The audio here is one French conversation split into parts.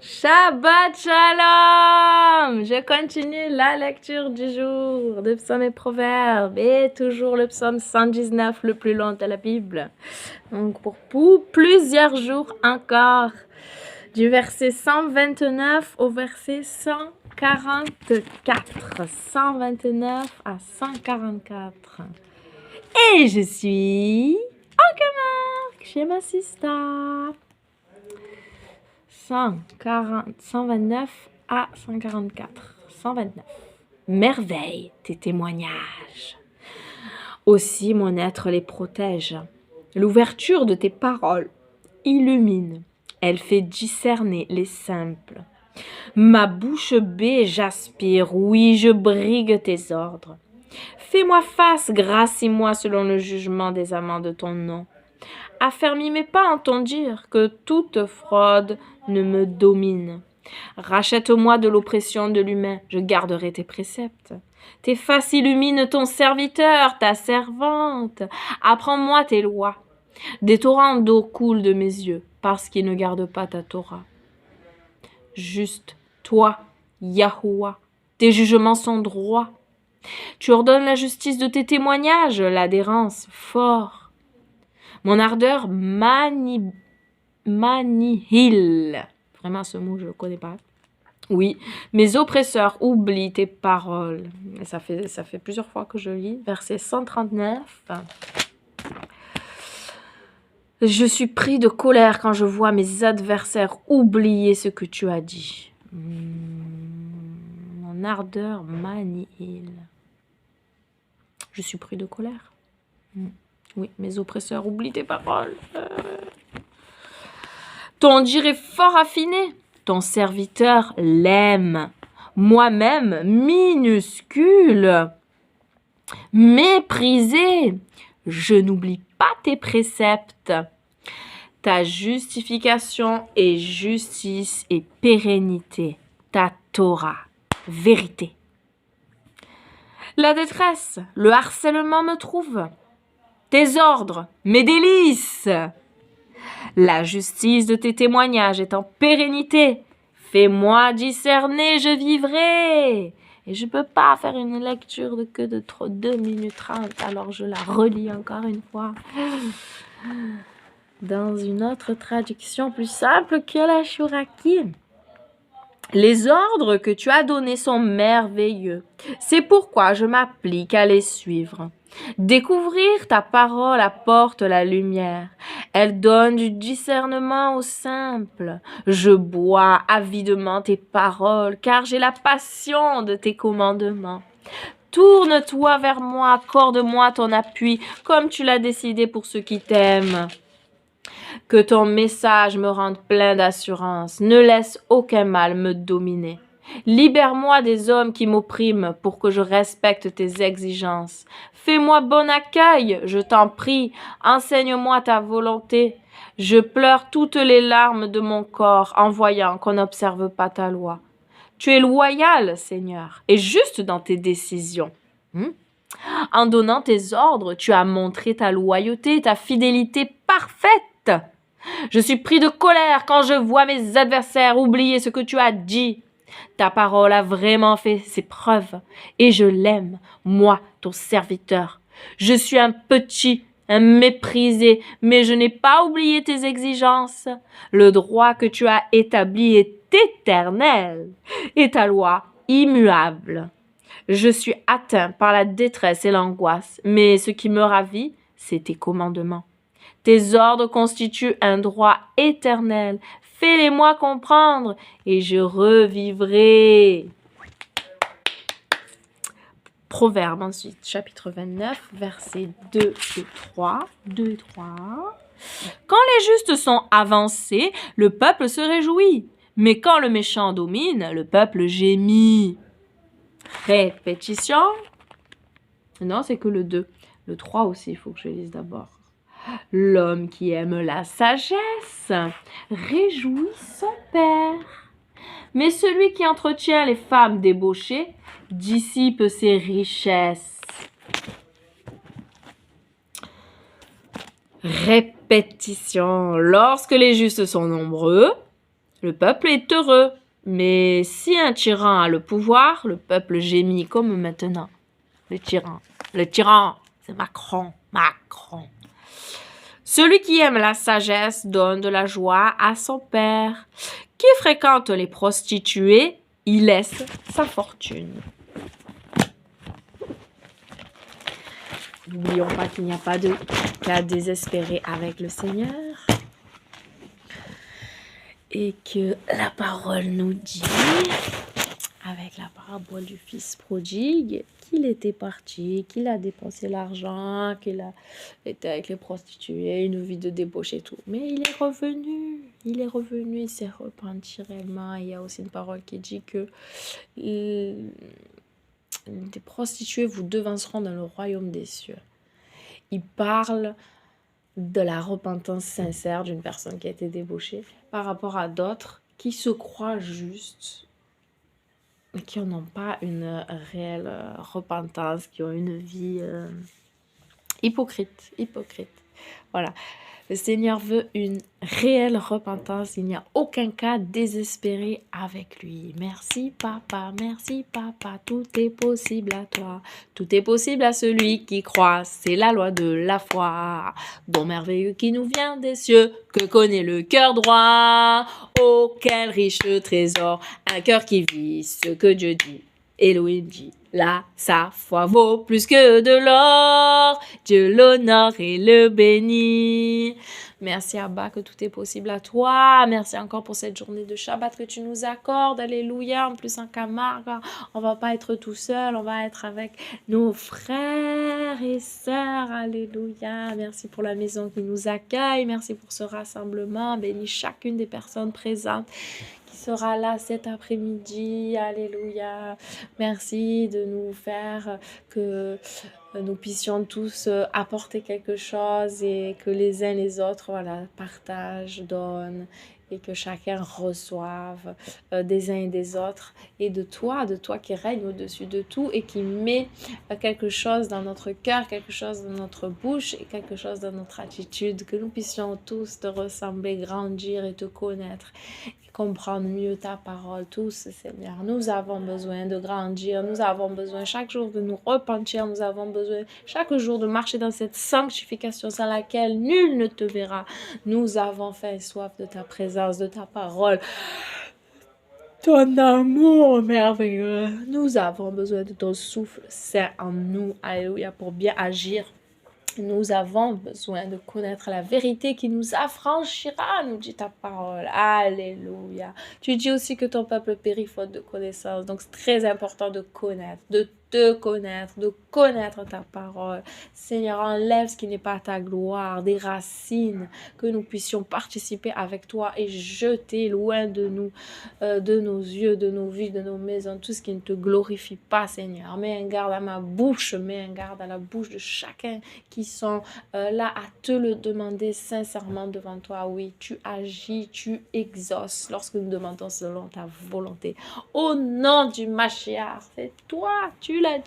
Shabbat Shalom! Je continue la lecture du jour de Psaumes et Proverbes et toujours le psaume 119, le plus long de la Bible. Donc pour plusieurs jours encore, du verset 129 au verset 144. 129 à 144. Et je suis en Camargue chez ma sister. 129 à 144. 129. Merveille tes témoignages. Aussi mon être les protège. L'ouverture de tes paroles illumine. Elle fait discerner les simples. Ma bouche bée, j'aspire, oui, je brigue tes ordres. Fais-moi face, gracie-moi selon le jugement des amants de ton nom. Affermis mes pas en ton dire, que toute fraude ne me domine. Rachète-moi de l'oppression de l'humain, je garderai tes préceptes. Tes faces illuminent ton serviteur, ta servante. Apprends-moi tes lois. Des torrents d'eau coulent de mes yeux, parce qu'ils ne gardent pas ta Torah. Juste, toi, Yahuwah, tes jugements sont droits. Tu ordonnes la justice de tes témoignages, l'adhérence fort. Mon ardeur manihile. Vraiment, ce mot, je ne le connais pas. Oui, mes oppresseurs oublient tes paroles. Ça fait plusieurs fois que je lis. Verset 139. Je suis pris de colère quand je vois mes adversaires oublier ce que tu as dit. Mon ardeur manihile. Je suis pris de colère. Oui, mes oppresseurs oublient tes paroles. Ton dire est fort affiné. Ton serviteur l'aime. Moi-même, minuscule. Méprisé. Je n'oublie pas tes préceptes. Ta justification est justice et pérennité. Ta Torah, vérité. La détresse, le harcèlement me trouve. Tes ordres, mes délices. La justice de tes témoignages est en pérennité. Fais-moi discerner, je vivrai. Et je ne peux pas faire une lecture de 2 minutes 30, alors je la relis encore une fois. Dans une autre traduction plus simple que la Shuraki. Les ordres que tu as donnés sont merveilleux. C'est pourquoi je m'applique à les suivre. Découvrir ta parole apporte la lumière. Elle donne du discernement aux simples. Je bois avidement tes paroles, car j'ai la passion de tes commandements. Tourne-toi vers moi, accorde-moi ton appui, comme tu l'as décidé pour ceux qui t'aiment. Que ton message me rende plein d'assurance. Ne laisse aucun mal me dominer. Libère-moi des hommes qui m'oppriment pour que je respecte tes exigences. Fais-moi bon accueil, je t'en prie. Enseigne-moi ta volonté. Je pleure toutes les larmes de mon corps en voyant qu'on n'observe pas ta loi. Tu es loyal, Seigneur, et juste dans tes décisions. En donnant tes ordres, tu as montré ta loyauté, ta fidélité parfaite. Je suis pris de colère quand je vois mes adversaires oublier ce que tu as dit. Ta parole a vraiment fait ses preuves et je l'aime, moi, ton serviteur. Je suis un méprisé, mais je n'ai pas oublié tes exigences. Le droit que tu as établi est éternel et ta loi immuable. Je suis atteint par la détresse et l'angoisse, mais ce qui me ravit, c'est tes commandements. Tes ordres constituent un droit éternel. Fais-les-moi comprendre et je revivrai. Proverbe ensuite, chapitre 29, versets 2 et 3. 2 et 3. Quand les justes sont avancés, le peuple se réjouit. Mais quand le méchant domine, le peuple gémit. Répétition. Non, c'est que le 2. Le 3 aussi, il faut que je lise d'abord. L'homme qui aime la sagesse réjouit son père. Mais celui qui entretient les femmes débauchées dissipe ses richesses. Répétition. Lorsque les justes sont nombreux, Le peuple est heureux. Mais si un tyran a le pouvoir, le peuple gémit comme maintenant. Le tyran, c'est Macron. Macron. Celui qui aime la sagesse donne de la joie à son père. Qui fréquente les prostituées, y laisse sa fortune. N'oublions pas qu'il n'y a pas de cas désespéré avec le Seigneur. Et que la parole nous dit, avec la parabole du fils prodigue, qu'il était parti, qu'il a dépensé l'argent, qu'il a été avec les prostituées, une vie de débauche et tout. Mais il est revenu, il s'est repenti réellement. Il y a aussi une parole qui dit que des prostituées vous devanceront dans le royaume des cieux. Il parle de la repentance sincère d'une personne qui a été débauchée par rapport à d'autres qui se croient justes, mais qui n'ont pas une réelle repentance, qui ont une vie hypocrite. Voilà. Le Seigneur veut une réelle repentance. Il n'y a aucun cas désespéré avec lui. Merci papa, tout est possible à toi. Tout est possible à celui qui croit. C'est la loi de la foi. Don merveilleux qui nous vient des cieux, que connaît le cœur droit. Oh, quel riche trésor, un cœur qui vit ce que Dieu dit. Elohim dit, là, sa foi vaut plus que de l'or. Dieu l'honore et le bénit. Merci Abba que tout est possible à toi. Merci encore pour cette journée de Shabbat que tu nous accordes. Alléluia. En plus en Camargue, on va pas être tout seul. On va être avec nos frères et sœurs. Alléluia. Merci pour la maison qui nous accueille. Merci pour ce rassemblement. Bénis chacune des personnes présentes sera là cet après-midi. Alléluia. Merci de nous faire que nous puissions tous apporter quelque chose et que les uns les autres, voilà, partagent, donnent et que chacun reçoive des uns et des autres et de toi qui règne au-dessus de tout et qui met quelque chose dans notre cœur, quelque chose dans notre bouche et quelque chose dans notre attitude, que nous puissions tous te ressembler, grandir et te connaître. Comprendre mieux ta parole, tous, Seigneur. Nous avons besoin de grandir, nous avons besoin chaque jour de nous repentir, nous avons besoin chaque jour de marcher dans cette sanctification sans laquelle nul ne te verra. Nous avons faim et soif de ta présence, de ta parole, ton amour merveilleux. Nous avons besoin de ton souffle saint en nous, alléluia, pour bien agir. Nous avons besoin de connaître la vérité qui nous affranchira, nous dit ta parole. Alléluia. Tu dis aussi que ton peuple périt faute de connaissance. Donc c'est très important de connaître, de te connaître, de connaître ta parole. Seigneur, enlève ce qui n'est pas ta gloire, des racines, que nous puissions participer avec toi et jeter loin de nous, de nos yeux, de nos vies, de nos maisons, tout ce qui ne te glorifie pas, Seigneur. Mets un garde à ma bouche, mets un garde à la bouche de chacun qui sont là à te le demander sincèrement devant toi. Oui, tu agis, tu exauces lorsque nous demandons selon ta volonté. Au nom du Mashiach, c'est toi, tu l'as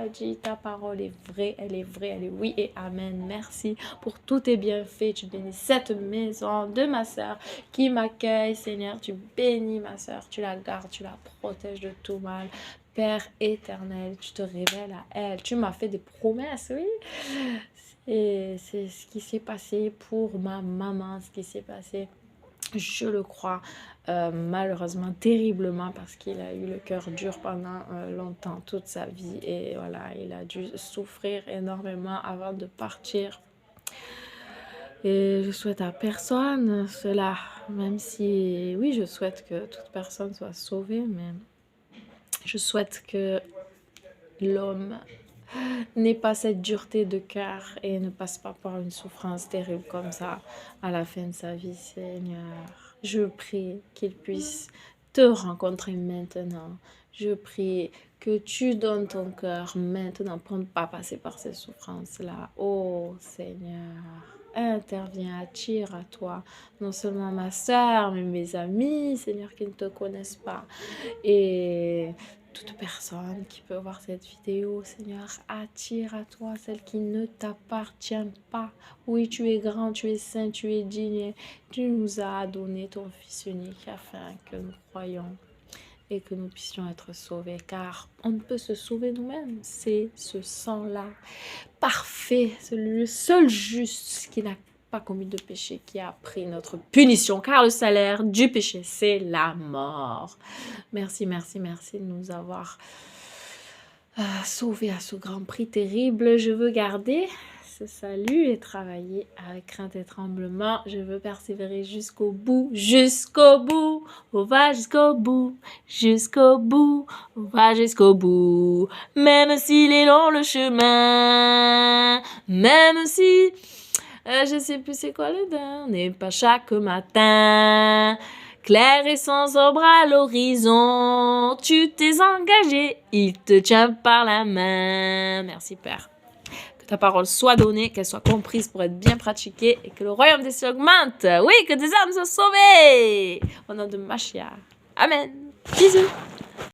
dit, ta parole est vraie, elle est oui et amen. Merci pour tous tes bienfaits. Tu bénis cette maison de ma sœur qui m'accueille, Seigneur. Tu bénis ma sœur, tu la gardes, tu la protèges de tout mal. Père éternel, tu te révèles à elle. Tu m'as fait des promesses, oui. Et c'est ce qui s'est passé pour ma maman, ce qui s'est passé, je le crois, malheureusement, terriblement, parce qu'il a eu le cœur dur pendant longtemps, toute sa vie. Et voilà, il a dû souffrir énormément avant de partir. Et je souhaite à personne cela, même si, oui, je souhaite que toute personne soit sauvée, mais je souhaite que l'homme n'ait pas cette dureté de cœur et ne passe pas par une souffrance terrible comme ça à la fin de sa vie, Seigneur. Je prie qu'il puisse te rencontrer maintenant. Je prie que tu donnes ton cœur maintenant pour ne pas passer par ces souffrances-là. Oh Seigneur, interviens, attire à toi non seulement ma sœur, mais mes amis, Seigneur, qui ne te connaissent pas. Et toute personne qui peut voir cette vidéo, Seigneur, attire à toi celle qui ne t'appartient pas. Oui, tu es grand, tu es saint, tu es digne. Tu nous as donné ton Fils unique afin que nous croyions et que nous puissions être sauvés, car on ne peut se sauver nous-mêmes. C'est ce sang-là, parfait, le seul juste qui n'a pas commis de péché, qui a pris notre punition, car le salaire du péché, c'est la mort. Merci, merci, merci de nous avoir sauvés à ce grand prix terrible. Je veux garder ce salut et travailler avec crainte et tremblement. Je veux persévérer jusqu'au bout, jusqu'au bout. On va jusqu'au bout, jusqu'au bout. On va jusqu'au bout. Même s'il est long le chemin, même si je sais plus c'est quoi le dernier pas chaque matin. Clair et sans ombre à l'horizon, tu t'es engagé, il te tient par la main. Merci Père. Que ta parole soit donnée, qu'elle soit comprise pour être bien pratiquée et que le royaume des cieux augmente. Oui, que des âmes soient sauvées. Au nom de Mashiach. Amen. Bisous.